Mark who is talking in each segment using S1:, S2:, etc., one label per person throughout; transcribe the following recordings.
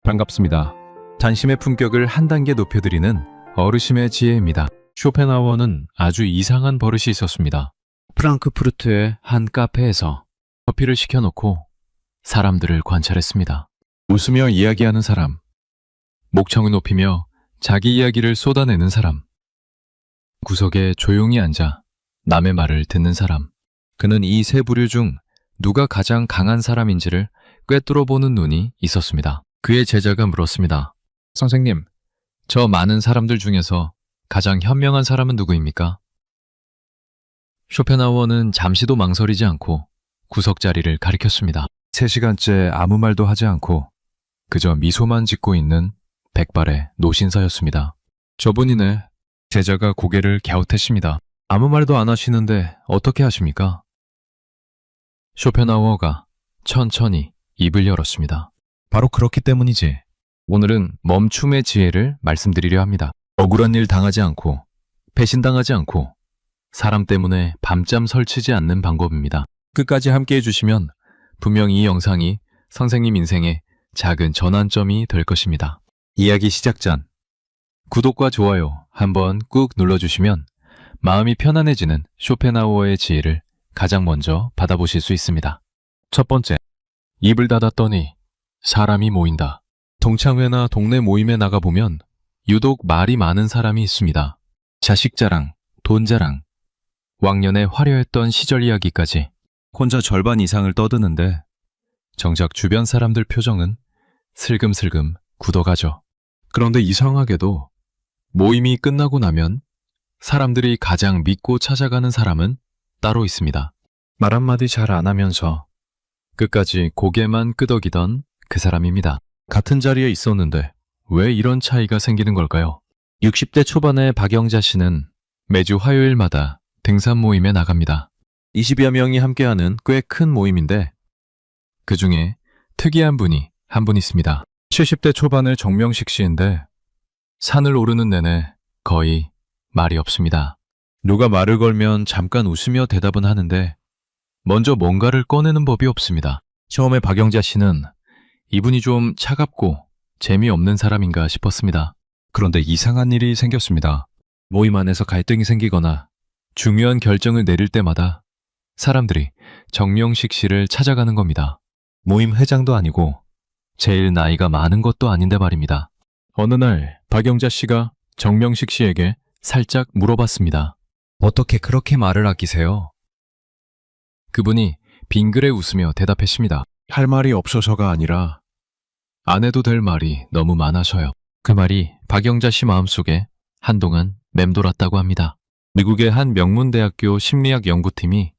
S1: 반갑습니다. 단심의 품격을 한 단계 높여드리는 어르심의 지혜입니다. 쇼펜하우어는 아주 이상한 버릇이 있었습니다. 프랑크푸르트의 한 카페에서 커피를 시켜놓고 사람들을 관찰했습니다. 웃으며 이야기하는 사람, 목청을 높이며 자기 이야기를 쏟아내는 사람, 구석에 조용히 앉아 남의 말을 듣는 사람. 그는 이 세 부류 중 누가 가장 강한 사람인지를 꿰뚫어보는 눈이 있었습니다. 그의 제자가 물었습니다. 선생님, 저 많은 사람들 중에서 가장 현명한 사람은 누구입니까? 쇼펜하우어는 잠시도 망설이지 않고 구석자리를 가리켰습니다. 3시간째 아무 말도 하지 않고 그저 미소만 짓고 있는 백발의 노신사였습니다. 저분이네. 제자가 고개를 갸웃했습니다. 아무 말도 안 하시는데 어떻게 하십니까? 쇼펜하우어가 천천히 입을 열었습니다. 바로 그렇기 때문이지. 오늘은 멈춤의 지혜를 말씀드리려 합니다. 억울한 일 당하지 않고, 배신당하지 않고, 사람 때문에 밤잠 설치지 않는 방법입니다. 끝까지 함께 해주시면 분명 이 영상이 선생님 인생의 작은 전환점이 될 것입니다. 이야기 시작 전 구독과 좋아요 한번 꾹 눌러주시면 마음이 편안해지는 쇼펜하우어의 지혜를 가장 먼저 받아보실 수 있습니다. 첫 번째, 입을 닫았더니 사람이 모인다. 동창회나 동네 모임에 나가보면 유독 말이 많은 사람이 있습니다. 자식 자랑, 돈 자랑, 왕년에 화려했던 시절 이야기까지 혼자 절반 이상을 떠드는데 정작 주변 사람들 표정은 슬금슬금 굳어가죠. 그런데 이상하게도 모임이 끝나고 나면 사람들이 가장 믿고 찾아가는 사람은 따로 있습니다. 말 한마디 잘 안 하면서 끝까지 고개만 끄덕이던 그 사람입니다. 같은 자리에 있었는데 왜 이런 차이가 생기는 걸까요? 60대 초반의 박영자 씨는 매주 화요일마다 등산 모임에 나갑니다. 20여 명이 함께하는 꽤 큰 모임인데 그 중에 특이한 분이 한 분 있습니다. 70대 초반의 정명식 씨인데 산을 오르는 내내 거의 말이 없습니다. 누가 말을 걸면 잠깐 웃으며 대답은 하는데 먼저 뭔가를 꺼내는 법이 없습니다. 처음에 박영자 씨는 이분이 좀 차갑고 재미없는 사람인가 싶었습니다. 그런데 이상한 일이 생겼습니다. 모임 안에서 갈등이 생기거나 중요한 결정을 내릴 때마다 사람들이 정명식 씨를 찾아가는 겁니다. 모임 회장도 아니고 제일 나이가 많은 것도 아닌데 말입니다. 어느 날 박영자 씨가 정명식 씨에게 살짝 물어봤습니다. 어떻게 그렇게 말을 아끼세요? 그분이 빙그레 웃으며 대답했습니다. 할 말이 없어서가 아니라 안 해도 될 말이 너무 많아서요. 그 말이 박영자 씨 마음속에 한동안 맴돌았다고 합니다. 미국의 한 명문대학교 심리학 연구팀이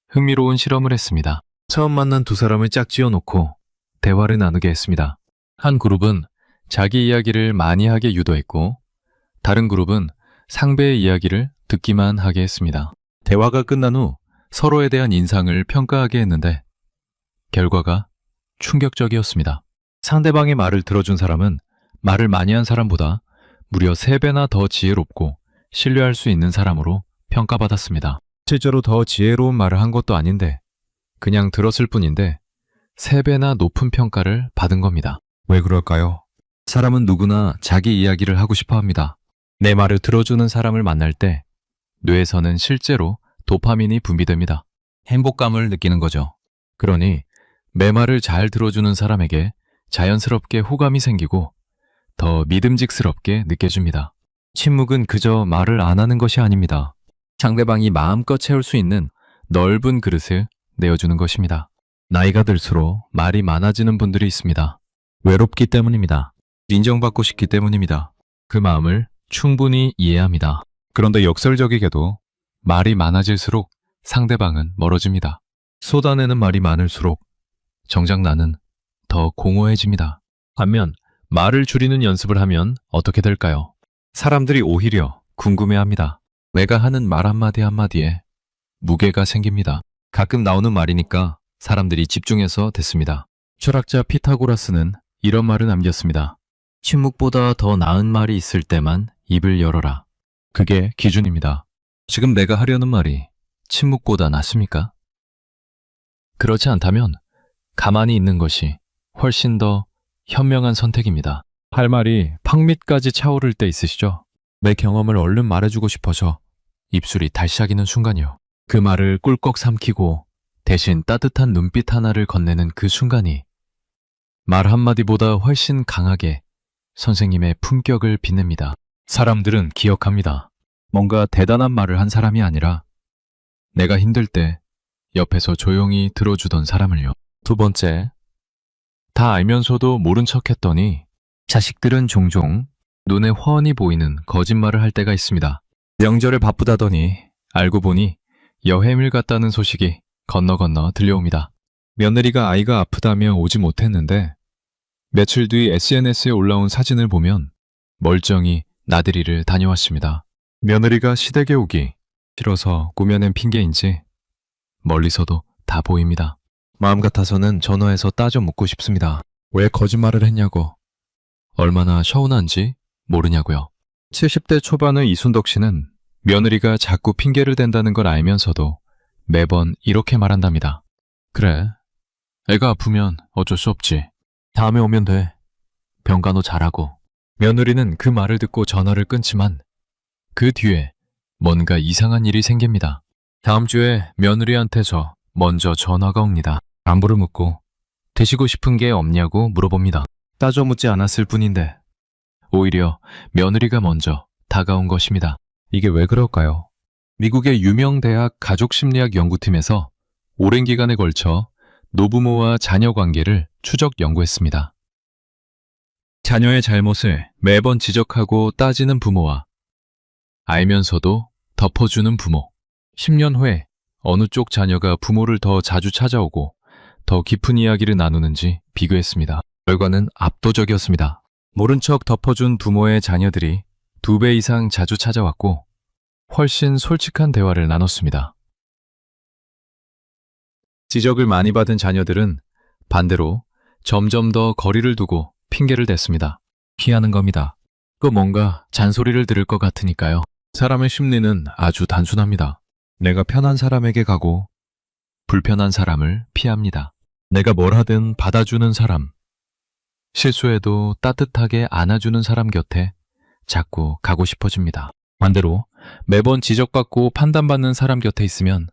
S1: 흥미로운 실험을 했습니다. 처음 만난 두 사람을 짝지어 놓고 대화를 나누게 했습니다. 한 그룹은 자기 이야기를 많이 하게 유도했고 다른 그룹은 상대의 이야기를 듣기만 하게 했습니다. 대화가 끝난 후 서로에 대한 인상을 평가하게 했는데 결과가 충격적이었습니다. 상대방의 말을 들어준 사람은 말을 많이 한 사람보다 무려 3배나 더 지혜롭고 신뢰할 수 있는 사람으로 평가받았습니다. 실제로 더 지혜로운 말을 한 것도 아닌데 그냥 들었을 뿐인데 3배나 높은 평가를 받은 겁니다. 왜 그럴까요? 사람은 누구나 자기 이야기를 하고 싶어 합니다. 내 말을 들어주는 사람을 만날 때 뇌에서는 실제로 도파민이 분비됩니다. 행복감을 느끼는 거죠. 그러니 내 말을 잘 들어주는 사람에게 자연스럽게 호감이 생기고 더 믿음직스럽게 느껴집니다. 침묵은 그저 말을 안 하는 것이 아닙니다. 상대방이 마음껏 채울 수 있는 넓은 그릇을 내어주는 것입니다. 나이가 들수록 말이 많아지는 분들이 있습니다. 외롭기 때문입니다. 인정받고 싶기 때문입니다. 그 마음을 충분히 이해합니다. 그런데 역설적이게도 말이 많아질수록 상대방은 멀어집니다. 쏟아내는 말이 많을수록 정작 나는 더 공허해집니다. 반면 말을 줄이는 연습을 하면 어떻게 될까요? 사람들이 오히려 궁금해합니다. 내가 하는 말 한마디 한마디에 무게가 생깁니다. 가끔 나오는 말이니까 사람들이 집중해서 듣습니다. 철학자 피타고라스는 이런 말을 남겼습니다. 침묵보다 더 나은 말이 있을 때만 입을 열어라. 그게 기준입니다. 지금 내가 하려는 말이 침묵보다 낫습니까? 그렇지 않다면 가만히 있는 것이 훨씬 더 현명한 선택입니다. 할 말이 팡밑까지 차오를 때 있으시죠? 내 경험을 얼른 말해주고 싶어서 입술이 달싹이는 순간이요. 그 말을 꿀꺽 삼키고 대신 따뜻한 눈빛 하나를 건네는 그 순간이 말 한마디보다 훨씬 강하게 선생님의 품격을 빛냅니다. 사람들은 기억합니다. 뭔가 대단한 말을 한 사람이 아니라 내가 힘들 때 옆에서 조용히 들어주던 사람을요. 두 번째, 다 알면서도 모른 척 했더니 자식들은 종종 눈에 훤히 보이는 거짓말을 할 때가 있습니다. 명절에 바쁘다더니 알고 보니 여행을 갔다는 소식이 건너 들려옵니다. 며느리가 아이가 아프다며 오지 못했는데 며칠 뒤 SNS에 올라온 사진을 보면 멀쩡히 나들이를 다녀왔습니다. 며느리가 시댁에 오기 싫어서 꾸며낸 핑계인지 멀리서도 다 보입니다. 마음 같아서는 전화해서 따져 묻고 싶습니다. 왜 거짓말을 했냐고. 얼마나 서운한지 모르냐고요. 70대 초반의 이순덕 씨는 며느리가 자꾸 핑계를 댄다는 걸 알면서도 매번 이렇게 말한답니다. 그래, 애가 아프면 어쩔 수 없지. 다음에 오면 돼. 병간호 잘하고. 며느리는 그 말을 듣고 전화를 끊지만 그 뒤에 뭔가 이상한 일이 생깁니다. 다음 주에 며느리한테서 먼저 전화가 옵니다. 안부를 묻고 드시고 싶은 게 없냐고 물어봅니다. 따져 묻지 않았을 뿐인데 오히려 며느리가 먼저 다가온 것입니다. 이게 왜 그럴까요? 미국의 유명 대학 가족심리학 연구팀에서 오랜 기간에 걸쳐 노부모와 자녀 관계를 추적 연구했습니다. 자녀의 잘못을 매번 지적하고 따지는 부모와 알면서도 덮어주는 부모. 10년 후에 어느 쪽 자녀가 부모를 더 자주 찾아오고 더 깊은 이야기를 나누는지 비교했습니다. 결과는 압도적이었습니다. 모른 척 덮어준 부모의 자녀들이 2배 이상 자주 찾아왔고 훨씬 솔직한 대화를 나눴습니다. 지적을 많이 받은 자녀들은 반대로 점점 더 거리를 두고 핑계를 댔습니다. 피하는 겁니다. 또 뭔가 잔소리를 들을 것 같으니까요. 사람의 심리는 아주 단순합니다. 내가 편한 사람에게 가고 불편한 사람을 피합니다. 내가 뭘 하든 받아주는 사람, 실수해도 따뜻하게 안아주는 사람 곁에 자꾸 가고 싶어집니다. 반대로 매번 지적받고 판단받는 사람 곁에 있으면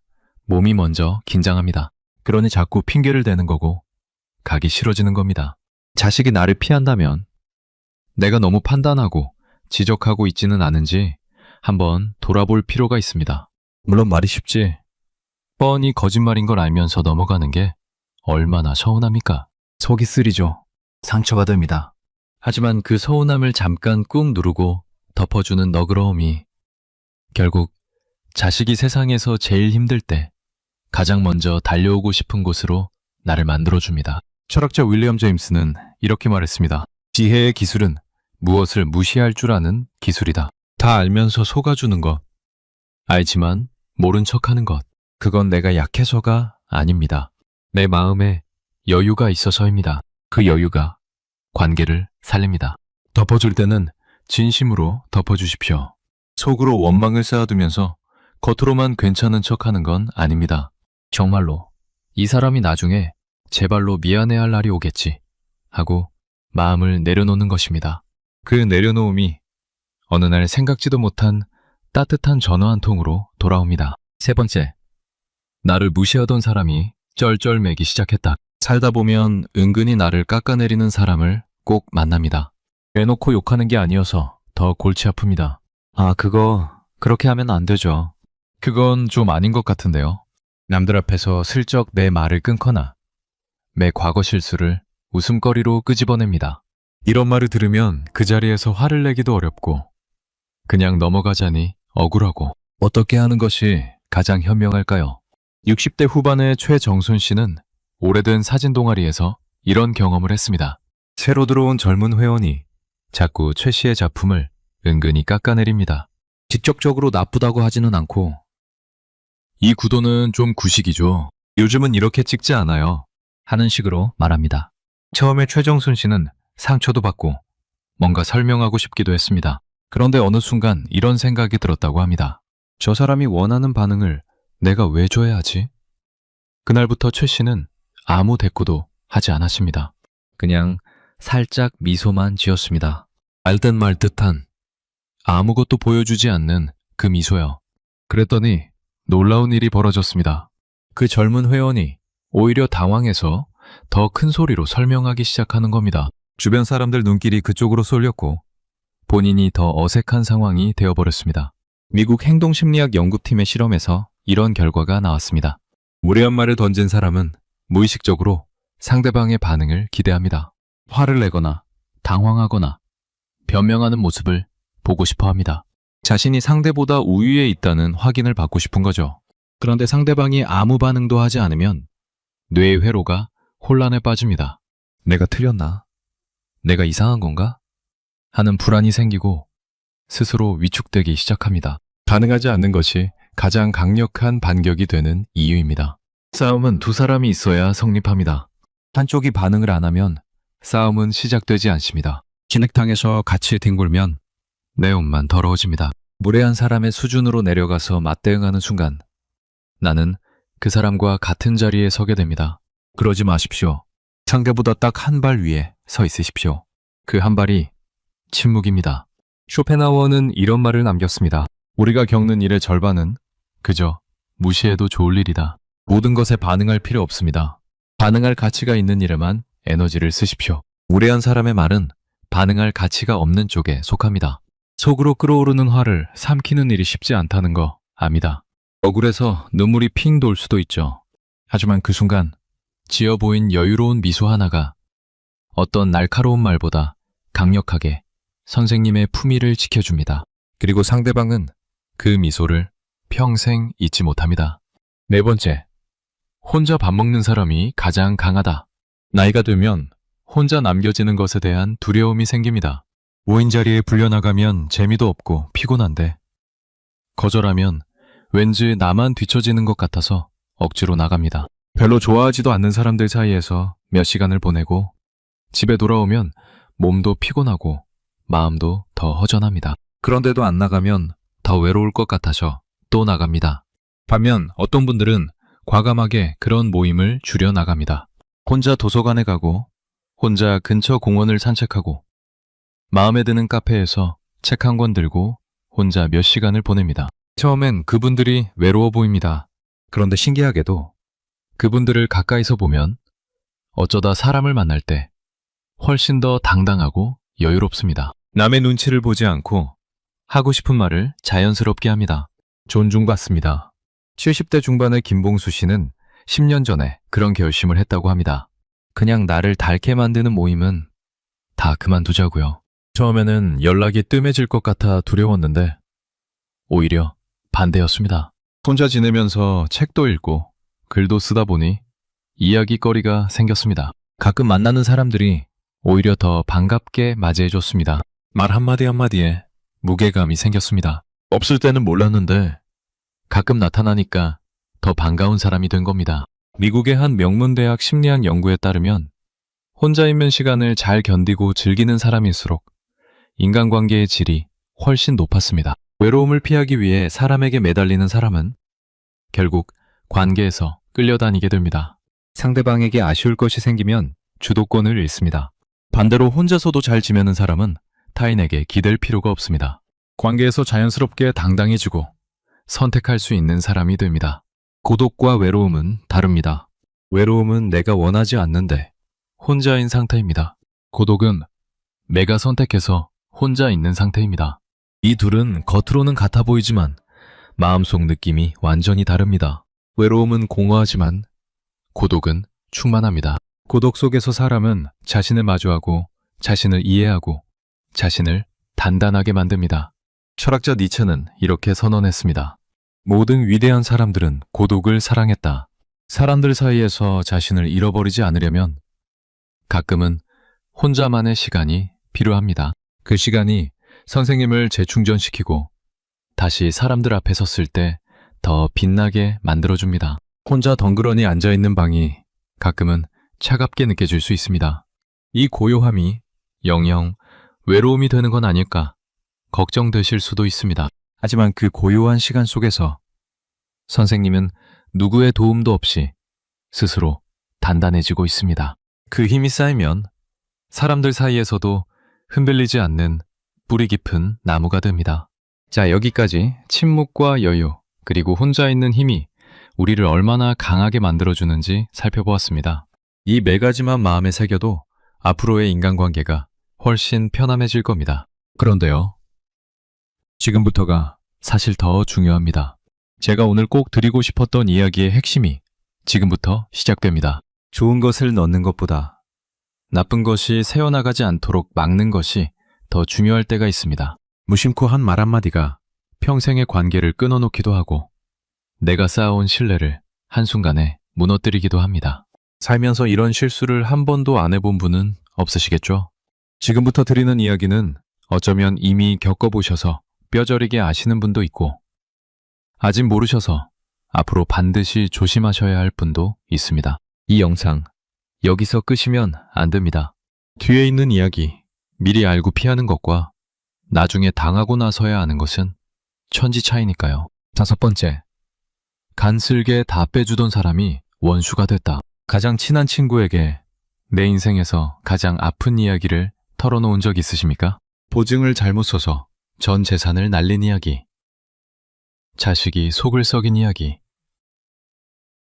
S1: 몸이 먼저 긴장합니다. 그러니 자꾸 핑계를 대는 거고 가기 싫어지는 겁니다. 자식이 나를 피한다면 내가 너무 판단하고 지적하고 있지는 않은지 한번 돌아볼 필요가 있습니다. 물론 말이 쉽지. 뻔히 거짓말인 걸 알면서 넘어가는 게 얼마나 서운합니까? 속이 쓰리죠. 상처가 됩니다. 하지만 그 서운함을 잠깐 꾹 누르고 덮어주는 너그러움이 결국 자식이 세상에서 제일 힘들 때 가장 먼저 달려오고 싶은 곳으로 나를 만들어줍니다. 철학자 윌리엄 제임스는 이렇게 말했습니다. 지혜의 기술은 무엇을 무시할 줄 아는 기술이다. 다 알면서 속아주는 것, 알지만 모른 척하는 것, 그건 내가 약해서가 아닙니다. 내 마음에 여유가 있어서입니다. 그 여유가 관계를 살립니다. 덮어줄 때는 진심으로 덮어주십시오. 속으로 원망을 쌓아두면서 겉으로만 괜찮은 척하는 건 아닙니다. 정말로 이 사람이 나중에 제 발로 미안해할 날이 오겠지 하고 마음을 내려놓는 것입니다. 그 내려놓음이 어느 날 생각지도 못한 따뜻한 전화 한 통으로 돌아옵니다. 세 번째, 나를 무시하던 사람이 쩔쩔매기 시작했다. 살다 보면 은근히 나를 깎아내리는 사람을 꼭 만납니다. 대놓고 욕하는 게 아니어서 더 골치 아픕니다. 아, 그거 그렇게 하면 안 되죠. 그건 좀 아닌 것 같은데요. 남들 앞에서 슬쩍 내 말을 끊거나 내 과거 실수를 웃음거리로 끄집어냅니다. 이런 말을 들으면 그 자리에서 화를 내기도 어렵고 그냥 넘어가자니 억울하고 어떻게 하는 것이 가장 현명할까요? 60대 후반의 최정순 씨는 오래된 사진 동아리에서 이런 경험을 했습니다. 새로 들어온 젊은 회원이 자꾸 최 씨의 작품을 은근히 깎아내립니다. 직접적으로 나쁘다고 하지는 않고 이 구도는 좀 구식이죠. 요즘은 이렇게 찍지 않아요. 하는 식으로 말합니다. 처음에 최정순 씨는 상처도 받고 뭔가 설명하고 싶기도 했습니다. 그런데 어느 순간 이런 생각이 들었다고 합니다. 저 사람이 원하는 반응을 내가 왜 줘야 하지? 그날부터 최 씨는 아무 대꾸도 하지 않았습니다. 그냥 살짝 미소만 지었습니다. 알듯 말듯한 아무것도 보여주지 않는 그 미소요. 그랬더니 놀라운 일이 벌어졌습니다. 그 젊은 회원이 오히려 당황해서 더 큰 소리로 설명하기 시작하는 겁니다. 주변 사람들 눈길이 그쪽으로 쏠렸고 본인이 더 어색한 상황이 되어버렸습니다. 미국 행동심리학 연구팀의 실험에서 이런 결과가 나왔습니다. 무례한 말을 던진 사람은 무의식적으로 상대방의 반응을 기대합니다. 화를 내거나 당황하거나 변명하는 모습을 보고 싶어 합니다. 자신이 상대보다 우위에 있다는 확인을 받고 싶은 거죠. 그런데 상대방이 아무 반응도 하지 않으면 뇌의 회로가 혼란에 빠집니다. 내가 틀렸나? 내가 이상한 건가? 하는 불안이 생기고 스스로 위축되기 시작합니다. 반응하지 않는 것이 가장 강력한 반격이 되는 이유입니다. 싸움은 두 사람이 있어야 성립합니다. 한쪽이 반응을 안 하면 싸움은 시작되지 않습니다. 진흙탕에서 같이 뒹굴면 내 옷만 더러워집니다. 무례한 사람의 수준으로 내려가서 맞대응하는 순간 나는 그 사람과 같은 자리에 서게 됩니다. 그러지 마십시오. 상대보다 딱 한 발 위에 서 있으십시오. 그 한 발이 침묵입니다. 쇼펜하우어는 이런 말을 남겼습니다. 우리가 겪는 일의 절반은 그저 무시해도 좋을 일이다. 모든 것에 반응할 필요 없습니다. 반응할 가치가 있는 일에만 에너지를 쓰십시오. 무례한 사람의 말은 반응할 가치가 없는 쪽에 속합니다. 속으로 끓어오르는 화를 삼키는 일이 쉽지 않다는 거 압니다. 억울해서 눈물이 핑 돌 수도 있죠. 하지만 그 순간 지어 보인 여유로운 미소 하나가 어떤 날카로운 말보다 강력하게 선생님의 품위를 지켜줍니다. 그리고 상대방은 그 미소를 평생 잊지 못합니다. 네 번째, 혼자 밥 먹는 사람이 가장 강하다. 나이가 들면 혼자 남겨지는 것에 대한 두려움이 생깁니다. 5인 자리에 불려나가면 재미도 없고 피곤한데 거절하면 왠지 나만 뒤처지는 것 같아서 억지로 나갑니다. 별로 좋아하지도 않는 사람들 사이에서 몇 시간을 보내고 집에 돌아오면 몸도 피곤하고 마음도 더 허전합니다. 그런데도 안 나가면 더 외로울 것 같아서 또 나갑니다. 반면 어떤 분들은 과감하게 그런 모임을 줄여 나갑니다. 혼자 도서관에 가고 혼자 근처 공원을 산책하고 마음에 드는 카페에서 책 한 권 들고 혼자 몇 시간을 보냅니다. 처음엔 그분들이 외로워 보입니다. 그런데 신기하게도 그분들을 가까이서 보면 어쩌다 사람을 만날 때 훨씬 더 당당하고 여유롭습니다. 남의 눈치를 보지 않고 하고 싶은 말을 자연스럽게 합니다. 존중받습니다. 70대 중반의 김봉수 씨는 10년 전에 그런 결심을 했다고 합니다. 그냥 나를 닳게 만드는 모임은 다 그만두자고요. 처음에는 연락이 뜸해질 것 같아 두려웠는데 오히려 반대였습니다. 혼자 지내면서 책도 읽고 글도 쓰다 보니 이야기거리가 생겼습니다. 가끔 만나는 사람들이 오히려 더 반갑게 맞이해줬습니다. 말 한마디 한마디에 무게감이 생겼습니다. 없을 때는 몰랐는데 가끔 나타나니까 더 반가운 사람이 된 겁니다. 미국의 한 명문대학 심리학 연구에 따르면 혼자 있는 시간을 잘 견디고 즐기는 사람일수록 인간관계의 질이 훨씬 높았습니다. 외로움을 피하기 위해 사람에게 매달리는 사람은 결국 관계에서 끌려다니게 됩니다. 상대방에게 아쉬울 것이 생기면 주도권을 잃습니다. 반대로 혼자서도 잘 지내는 사람은 타인에게 기댈 필요가 없습니다. 관계에서 자연스럽게 당당해지고 선택할 수 있는 사람이 됩니다. 고독과 외로움은 다릅니다. 외로움은 내가 원하지 않는데 혼자인 상태입니다. 고독은 내가 선택해서 혼자 있는 상태입니다. 이 둘은 겉으로는 같아 보이지만 마음속 느낌이 완전히 다릅니다. 외로움은 공허하지만 고독은 충만합니다. 고독 속에서 사람은 자신을 마주하고 자신을 이해하고 자신을 단단하게 만듭니다. 철학자 니체는 이렇게 선언했습니다. 모든 위대한 사람들은 고독을 사랑했다. 사람들 사이에서 자신을 잃어버리지 않으려면 가끔은 혼자만의 시간이 필요합니다. 그 시간이 선생님을 재충전시키고 다시 사람들 앞에 섰을 때 더 빛나게 만들어줍니다. 혼자 덩그러니 앉아있는 방이 가끔은 차갑게 느껴질 수 있습니다. 이 고요함이 영영 외로움이 되는 건 아닐까 걱정되실 수도 있습니다. 하지만 그 고요한 시간 속에서 선생님은 누구의 도움도 없이 스스로 단단해지고 있습니다. 그 힘이 쌓이면 사람들 사이에서도 흔들리지 않는 뿌리 깊은 나무가 됩니다. 자, 여기까지 침묵과 여유, 그리고 혼자 있는 힘이 우리를 얼마나 강하게 만들어주는지 살펴보았습니다. 이 네 가지만 마음에 새겨도 앞으로의 인간관계가 훨씬 편안해질 겁니다. 그런데요, 지금부터가 사실 더 중요합니다. 제가 오늘 꼭 드리고 싶었던 이야기의 핵심이 지금부터 시작됩니다. 좋은 것을 넣는 것보다 나쁜 것이 새어나가지 않도록 막는 것이 더 중요할 때가 있습니다. 무심코 한 말 한마디가 평생의 관계를 끊어놓기도 하고 내가 쌓아온 신뢰를 한순간에 무너뜨리기도 합니다. 살면서 이런 실수를 한 번도 안 해본 분은 없으시겠죠? 지금부터 드리는 이야기는 어쩌면 이미 겪어보셔서 뼈저리게 아시는 분도 있고 아직 모르셔서 앞으로 반드시 조심하셔야 할 분도 있습니다. 이 영상 여기서 끄시면 안 됩니다. 뒤에 있는 이야기 미리 알고 피하는 것과 나중에 당하고 나서야 아는 것은 천지 차이니까요. 5번째, 간슬게 다 빼주던 사람이 원수가 됐다. 가장 친한 친구에게 내 인생에서 가장 아픈 이야기를 털어놓은 적 있으십니까? 보증을 잘못 써서 전 재산을 날린 이야기, 자식이 속을 썩인 이야기,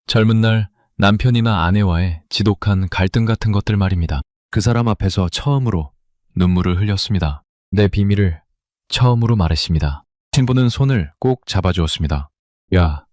S1: 젊은 날 남편이나 아내와의 지독한 갈등 같은 것들 말입니다. 그 사람 앞에서 처음으로 눈물을 흘렸습니다. 내 비밀을 처음으로 말했습니다. 신부는 손을 꼭 잡아주었습니다. 야,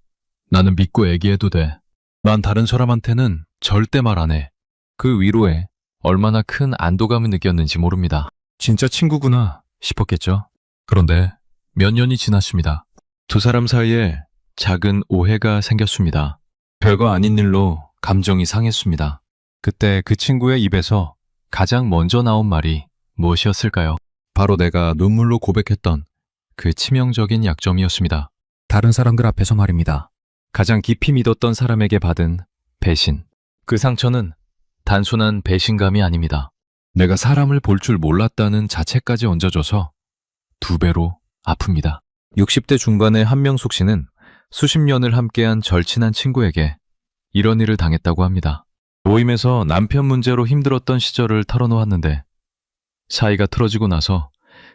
S1: 나는 믿고 얘기해도 돼. 난 다른 사람한테는 절대 말 안 해. 그 위로에 얼마나 큰 안도감을 느꼈는지 모릅니다. 진짜 친구구나 싶었겠죠? 그런데 몇 년이 지났습니다. 두 사람 사이에 작은 오해가 생겼습니다. 별거 아닌 일로 감정이 상했습니다. 그때 그 친구의 입에서 가장 먼저 나온 말이 무엇이었을까요? 바로 내가 눈물로 고백했던 그 치명적인 약점이었습니다. 다른 사람들 앞에서 말입니다. 가장 깊이 믿었던 사람에게 받은 배신. 그 상처는 단순한 배신감이 아닙니다. 내가 사람을 볼 줄 몰랐다는 자체까지 얹어져서 2배로 아픕니다. 60대 중반의 한명숙 씨는 수십 년을 함께한 절친한 친구에게 이런 일을 당했다고 합니다. 모임에서 남편 문제로 힘들었던 시절을 털어놓았는데 사이가 틀어지고 나서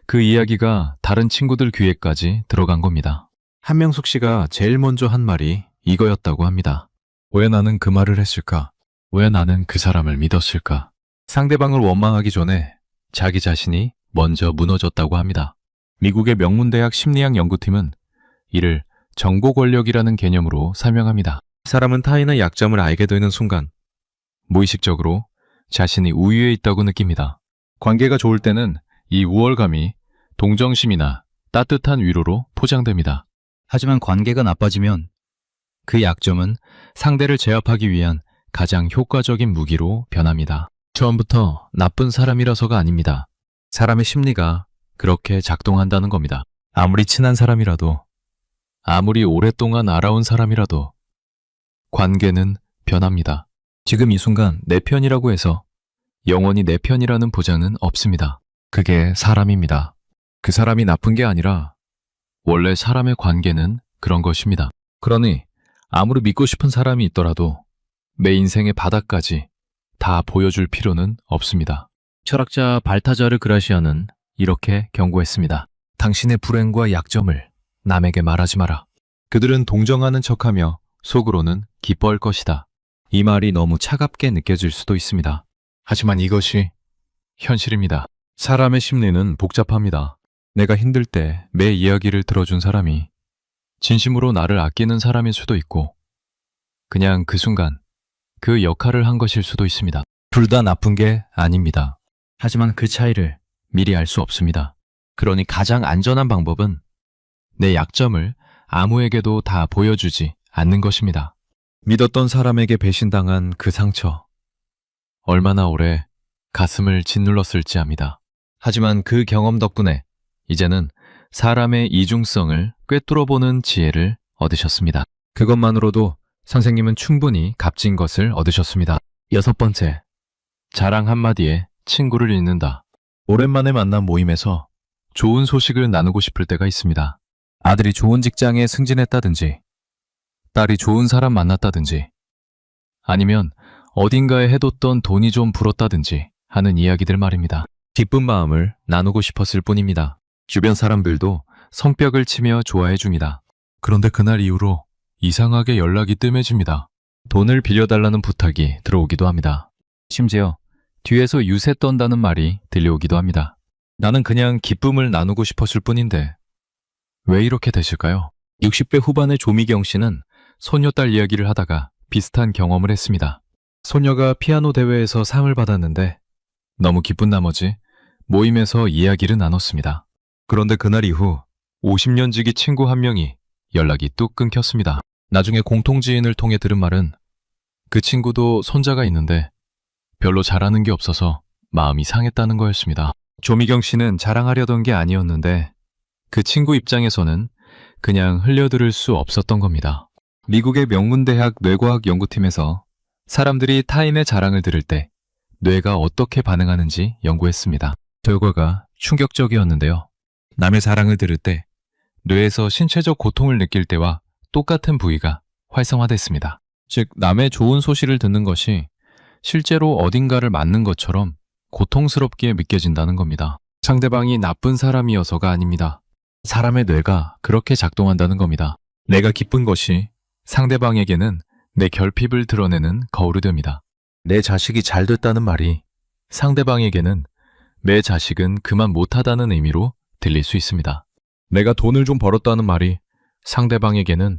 S1: 그 이야기가 다른 친구들 귀에까지 들어간 겁니다. 한명숙 씨가 제일 먼저 한 말이 이거였다고 합니다. 왜 나는 그 말을 했을까? 왜 나는 그 사람을 믿었을까? 상대방을 원망하기 전에 자기 자신이 먼저 무너졌다고 합니다. 미국의 명문대학 심리학 연구팀은 이를 정보 권력이라는 개념으로 설명합니다. 사람은 타인의 약점을 알게 되는 순간 무의식적으로 자신이 우위에 있다고 느낍니다. 관계가 좋을 때는 이 우월감이 동정심이나 따뜻한 위로로 포장됩니다. 하지만 관계가 나빠지면 그 약점은 상대를 제압하기 위한 가장 효과적인 무기로 변합니다. 처음부터 나쁜 사람이라서가 아닙니다. 사람의 심리가 그렇게 작동한다는 겁니다. 아무리 친한 사람이라도, 아무리 오랫동안 알아온 사람이라도 관계는 변합니다. 지금 이 순간 내 편이라고 해서 영원히 내 편이라는 보장은 없습니다. 그게 사람입니다. 그 사람이 나쁜 게 아니라 원래 사람의 관계는 그런 것입니다. 그러니 아무리 믿고 싶은 사람이 있더라도 내 인생의 바닥까지 다 보여줄 필요는 없습니다. 철학자 발타자르 그라시아는 이렇게 경고했습니다. 당신의 불행과 약점을 남에게 말하지 마라. 그들은 동정하는 척하며 속으로는 기뻐할 것이다. 이 말이 너무 차갑게 느껴질 수도 있습니다. 하지만 이것이 현실입니다. 사람의 심리는 복잡합니다. 내가 힘들 때 내 이야기를 들어준 사람이 진심으로 나를 아끼는 사람일 수도 있고 그냥 그 순간 그 역할을 한 것일 수도 있습니다. 둘 다 나쁜 게 아닙니다. 하지만 그 차이를 미리 알 수 없습니다. 그러니 가장 안전한 방법은 내 약점을 아무에게도 다 보여주지 않는 것입니다. 믿었던 사람에게 배신당한 그 상처, 얼마나 오래 가슴을 짓눌렀을지 압니다. 하지만 그 경험 덕분에 이제는 사람의 이중성을 꿰뚫어보는 지혜를 얻으셨습니다. 그것만으로도 선생님은 충분히 값진 것을 얻으셨습니다. 6번째, 자랑 한마디에 친구를 잃는다. 오랜만에 만난 모임에서 좋은 소식을 나누고 싶을 때가 있습니다. 아들이 좋은 직장에 승진했다든지, 딸이 좋은 사람 만났다든지, 아니면 어딘가에 해뒀던 돈이 좀 불었다든지, 하는 이야기들 말입니다. 기쁜 마음을 나누고 싶었을 뿐입니다. 주변 사람들도 성벽을 치며 좋아해 줍니다. 그런데 그날 이후로 이상하게 연락이 뜸해집니다. 돈을 빌려달라는 부탁이 들어오기도 합니다. 심지어 뒤에서 유세 떤다는 말이 들려오기도 합니다. 나는 그냥 기쁨을 나누고 싶었을 뿐인데 왜 이렇게 되실까요? 60대 후반의 조미경 씨는 소녀딸 이야기를 하다가 비슷한 경험을 했습니다. 소녀가 피아노 대회에서 상을 받았는데 너무 기쁜 나머지 모임에서 이야기를 나눴습니다. 그런데 그날 이후 50년 지기 친구 한 명이 연락이 뚝 끊겼습니다. 나중에 공통지인을 통해 들은 말은 그 친구도 손자가 있는데 별로 잘하는 게 없어서 마음이 상했다는 거였습니다. 조미경 씨는 자랑하려던 게 아니었는데 그 친구 입장에서는 그냥 흘려들을 수 없었던 겁니다. 미국의 명문대학 뇌과학 연구팀에서 사람들이 타인의 자랑을 들을 때 뇌가 어떻게 반응하는지 연구했습니다. 결과가 충격적이었는데요. 남의 자랑을 들을 때 뇌에서 신체적 고통을 느낄 때와 똑같은 부위가 활성화됐습니다. 즉, 남의 좋은 소식을 듣는 것이 실제로 어딘가를 맞는 것처럼 고통스럽게 느껴진다는 겁니다. 상대방이 나쁜 사람이어서가 아닙니다. 사람의 뇌가 그렇게 작동한다는 겁니다. 내가 기쁜 것이 상대방에게는 내 결핍을 드러내는 거울이 됩니다. 내 자식이 잘 됐다는 말이 상대방에게는 내 자식은 그만 못하다는 의미로 들릴 수 있습니다. 내가 돈을 좀 벌었다는 말이 상대방에게는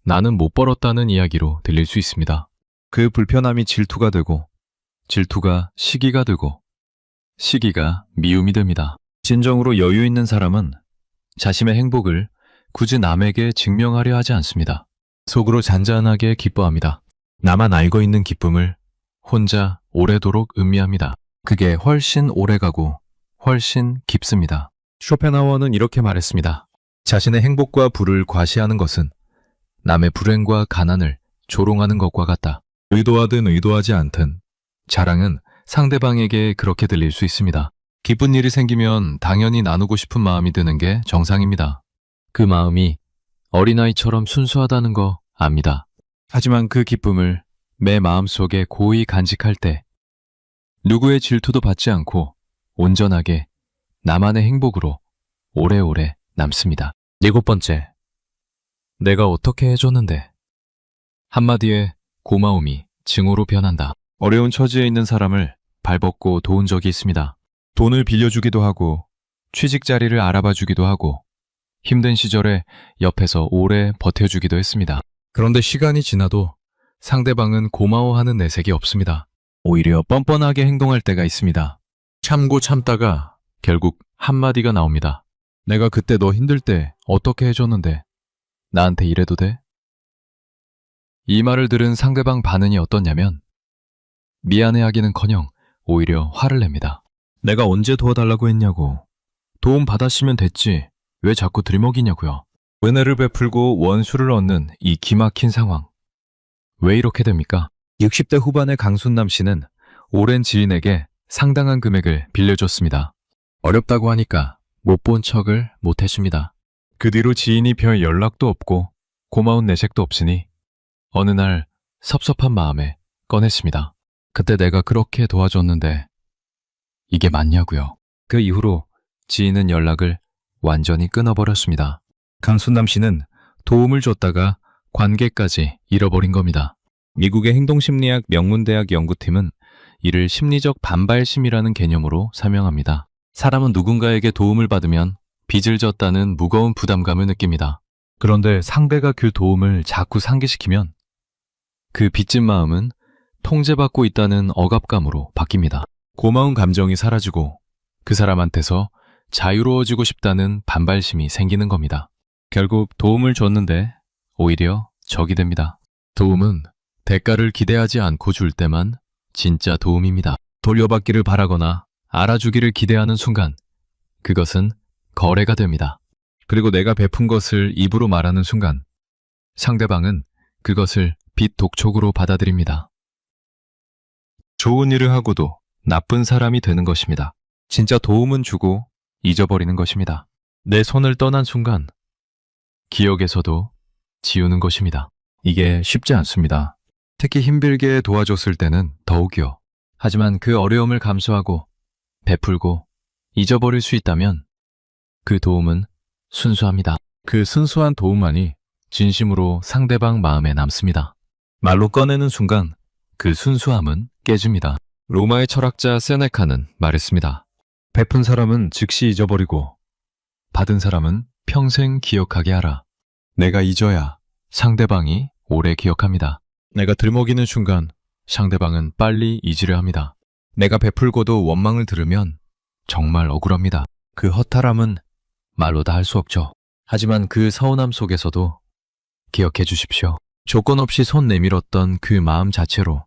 S1: 나는 못 벌었다는 이야기로 들릴 수 있습니다. 그 불편함이 질투가 되고, 질투가 시기가 되고, 시기가 미움이 됩니다. 진정으로 여유 있는 사람은 자신의 행복을 굳이 남에게 증명하려 하지 않습니다. 속으로 잔잔하게 기뻐합니다. 나만 알고 있는 기쁨을 혼자 오래도록 음미합니다. 그게 훨씬 오래가고 훨씬 깊습니다. 쇼펜하워는 이렇게 말했습니다. 자신의 행복과 부를 과시하는 것은 남의 불행과 가난을 조롱하는 것과 같다. 의도하든 의도하지 않든 자랑은 상대방에게 그렇게 들릴 수 있습니다. 기쁜 일이 생기면 당연히 나누고 싶은 마음이 드는 게 정상입니다. 그 마음이 어린아이처럼 순수하다는 거 압니다. 하지만 그 기쁨을 내 마음속에 고이 간직할 때 누구의 질투도 받지 않고 온전하게 나만의 행복으로 오래오래 남습니다. 7번째, 내가 어떻게 해줬는데 한마디에 고마움이 증오로 변한다. 어려운 처지에 있는 사람을 발벗고 도운 적이 있습니다. 돈을 빌려주기도 하고 취직 자리를 알아봐 주기도 하고 힘든 시절에 옆에서 오래 버텨주기도 했습니다. 그런데 시간이 지나도 상대방은 고마워하는 내색이 없습니다. 오히려 뻔뻔하게 행동할 때가 있습니다. 참고 참다가 결국 한마디가 나옵니다. 내가 그때 너 힘들 때 어떻게 해줬는데 나한테 이래도 돼? 이 말을 들은 상대방 반응이 어떻냐면 미안해하기는커녕 오히려 화를 냅니다. 내가 언제 도와달라고 했냐고. 도움 받았으면 됐지. 왜 자꾸 들먹이냐고요. 은혜를 베풀고 원수를 얻는 이 기막힌 상황. 왜 이렇게 됩니까? 60대 후반의 강순남 씨는 오랜 지인에게 상당한 금액을 빌려줬습니다. 어렵다고 하니까 못 본 척을 못 했습니다. 그 뒤로 지인이 별 연락도 없고 고마운 내색도 없으니 어느 날 섭섭한 마음에 꺼냈습니다. 그때 내가 그렇게 도와줬는데 이게 맞냐고요. 그 이후로 지인은 연락을 완전히 끊어버렸습니다. 강순남 씨는 도움을 줬다가 관계까지 잃어버린 겁니다. 미국의 행동심리학 명문대학 연구팀은 이를 심리적 반발심이라는 개념으로 설명합니다. 사람은 누군가에게 도움을 받으면 빚을 졌다는 무거운 부담감을 느낍니다. 그런데 상대가 그 도움을 자꾸 상기시키면 그 빚진 마음은 통제받고 있다는 억압감으로 바뀝니다. 고마운 감정이 사라지고 그 사람한테서 자유로워지고 싶다는 반발심이 생기는 겁니다. 결국 도움을 줬는데 오히려 적이 됩니다. 도움은 대가를 기대하지 않고 줄 때만 진짜 도움입니다. 돌려받기를 바라거나 알아주기를 기대하는 순간 그것은 거래가 됩니다. 그리고 내가 베푼 것을 입으로 말하는 순간 상대방은 그것을 빚 독촉으로 받아들입니다. 좋은 일을 하고도 나쁜 사람이 되는 것입니다. 진짜 도움은 주고 잊어버리는 것입니다. 내 손을 떠난 순간 기억에서도 지우는 것입니다. 이게 쉽지 않습니다. 특히 힘들게 도와줬을 때는 더욱이요. 하지만 그 어려움을 감수하고 베풀고 잊어버릴 수 있다면 그 도움은 순수합니다. 그 순수한 도움만이 진심으로 상대방 마음에 남습니다. 말로 꺼내는 순간 그 순수함은 깨집니다. 로마의 철학자 세네카는 말했습니다. 베푼 사람은 즉시 잊어버리고 받은 사람은 평생 기억하게 하라. 내가 잊어야 상대방이 오래 기억합니다. 내가 들먹이는 순간 상대방은 빨리 잊으려 합니다. 내가 베풀고도 원망을 들으면 정말 억울합니다. 그 허탈함은 말로 다 할 수 없죠. 하지만 그 서운함 속에서도 기억해 주십시오. 조건 없이 손 내밀었던 그 마음 자체로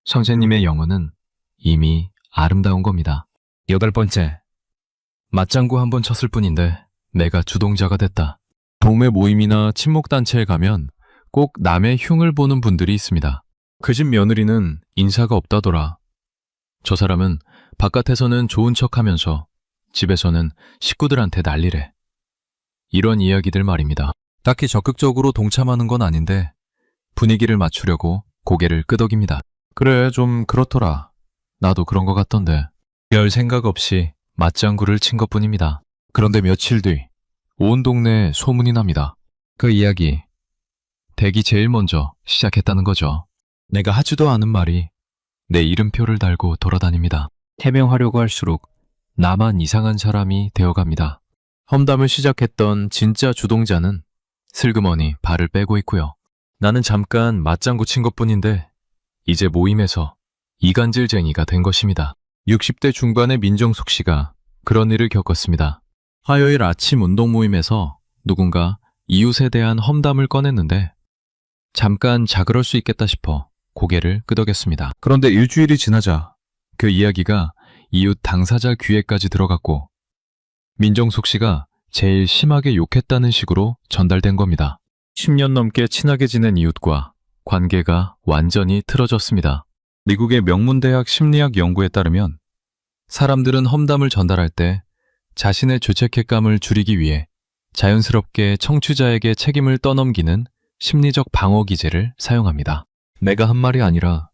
S1: 성재님의 영혼은 이미 아름다운 겁니다. 8번째, 맞장구 한 번 쳤을 뿐인데 내가 주동자가 됐다. 동매 모임이나 친목단체에 가면 꼭 남의 흉을 보는 분들이 있습니다. 그 집 며느리는 인사가 없다더라. 저 사람은 바깥에서는 좋은 척하면서 집에서는 식구들한테 난리래. 이런 이야기들 말입니다. 딱히 적극적으로 동참하는 건 아닌데 분위기를 맞추려고 고개를 끄덕입니다. 그래, 좀 그렇더라. 나도 그런 것 같던데. 별 생각 없이 맞장구를 친 것뿐입니다. 그런데 며칠 뒤 온 동네에 소문이 납니다. 그 이야기, 댁이 제일 먼저 시작했다는 거죠. 내가 하지도 않은 말이 내 이름표를 달고 돌아다닙니다. 해명하려고 할수록 나만 이상한 사람이 되어갑니다. 험담을 시작했던 진짜 주동자는 슬그머니 발을 빼고 있고요. 나는 잠깐 맞장구 친 것뿐인데 이제 모임에서 이간질쟁이가 된 것입니다. 60대 중반의 민정숙 씨가 그런 일을 겪었습니다. 화요일 아침 운동 모임에서 누군가 이웃에 대한 험담을 꺼냈는데 잠깐 자그럴 수 있겠다 싶어 고개를 끄덕였습니다. 그런데 일주일이 지나자 그 이야기가 이웃 당사자 귀에까지 들어갔고 민정숙 씨가 제일 심하게 욕했다는 식으로 전달된 겁니다. 10년 넘게 친하게 지낸 이웃과 관계가 완전히 틀어졌습니다. 미국의 명문대학 심리학 연구에 따르면 사람들은 험담을 전달할 때 자신의 죄책감을 줄이기 위해 자연스럽게 청취자에게 책임을 떠넘기는 심리적 방어 기제를 사용합니다. 내가 한 말이 아니라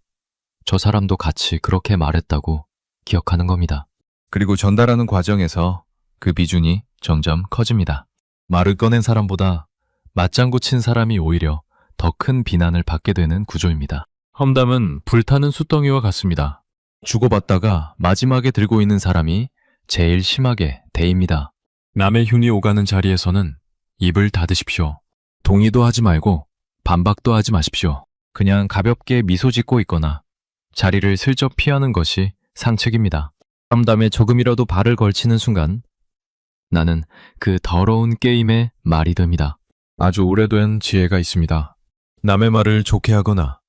S1: 저 사람도 같이 그렇게 말했다고 기억하는 겁니다. 그리고 전달하는 과정에서 그 비중이 점점 커집니다. 말을 꺼낸 사람보다 맞장구 친 사람이 오히려 더 큰 비난을 받게 되는 구조입니다. 험담은 불타는 숯덩이와 같습니다. 주고받다가 마지막에 들고 있는 사람이 제일 심하게 데입니다. 남의 흉이 오가는 자리에서는 입을 닫으십시오. 동의도 하지 말고 반박도 하지 마십시오. 그냥 가볍게 미소 짓고 있거나 자리를 슬쩍 피하는 것이 상책입니다. 험담에 조금이라도 발을 걸치는 순간 나는 그 더러운 게임의 말이 됩니다. 아주 오래된 지혜가 있습니다. 남의 말을 좋게 하거나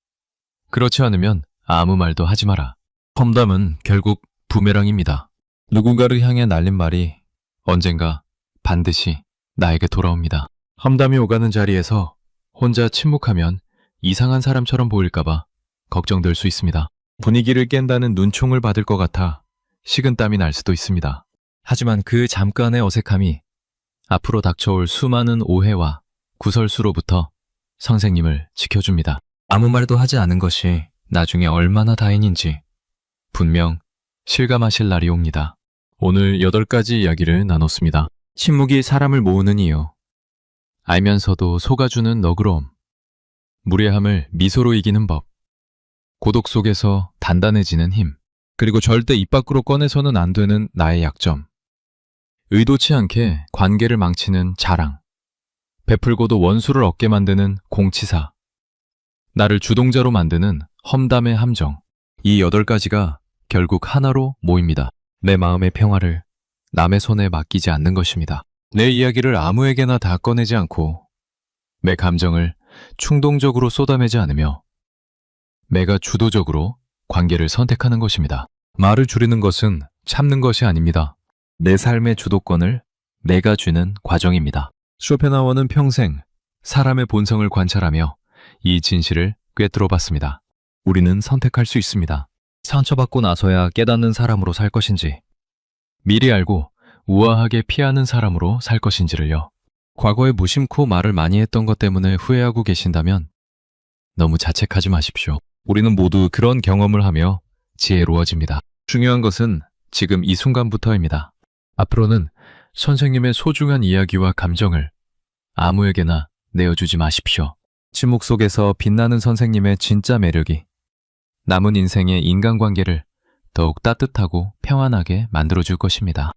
S1: 그렇지 않으면 아무 말도 하지 마라. 험담은 결국 부메랑입니다. 누군가를 향해 날린 말이 언젠가 반드시 나에게 돌아옵니다. 험담이 오가는 자리에서 혼자 침묵하면 이상한 사람처럼 보일까봐 걱정될 수 있습니다. 분위기를 깬다는 눈총을 받을 것 같아 식은땀이 날 수도 있습니다. 하지만 그 잠깐의 어색함이 앞으로 닥쳐올 수많은 오해와 구설수로부터 선생님을 지켜줍니다. 아무 말도 하지 않은 것이 나중에 얼마나 다행인지 분명 실감하실 날이 옵니다. 오늘 8가지 이야기를 나눴습니다. 침묵이 사람을 모으는 이유, 알면서도 속아주는 너그러움, 무례함을 미소로 이기는 법, 고독 속에서 단단해지는 힘, 그리고 절대 입 밖으로 꺼내서는 안 되는 나의 약점, 의도치 않게 관계를 망치는 자랑, 베풀고도 원수를 얻게 만드는 공치사, 나를 주동자로 만드는 험담의 함정, 이 8가지가 결국 하나로 모입니다. 내 마음의 평화를 남의 손에 맡기지 않는 것입니다. 내 이야기를 아무에게나 다 꺼내지 않고 내 감정을 충동적으로 쏟아내지 않으며 내가 주도적으로 관계를 선택하는 것입니다. 말을 줄이는 것은 참는 것이 아닙니다. 내 삶의 주도권을 내가 쥐는 과정입니다. 쇼펜하우어는 평생 사람의 본성을 관찰하며 이 진실을 꿰뚫어봤습니다. 우리는 선택할 수 있습니다. 상처받고 나서야 깨닫는 사람으로 살 것인지, 미리 알고 우아하게 피하는 사람으로 살 것인지를요. 과거에 무심코 말을 많이 했던 것 때문에 후회하고 계신다면 너무 자책하지 마십시오. 우리는 모두 그런 경험을 하며 지혜로워집니다. 중요한 것은 지금 이 순간부터입니다. 앞으로는 선생님의 소중한 이야기와 감정을 아무에게나 내어주지 마십시오. 침묵 속에서 빛나는 선생님의 진짜 매력이 남은 인생의 인간관계를 더욱 따뜻하고 평안하게 만들어줄 것입니다.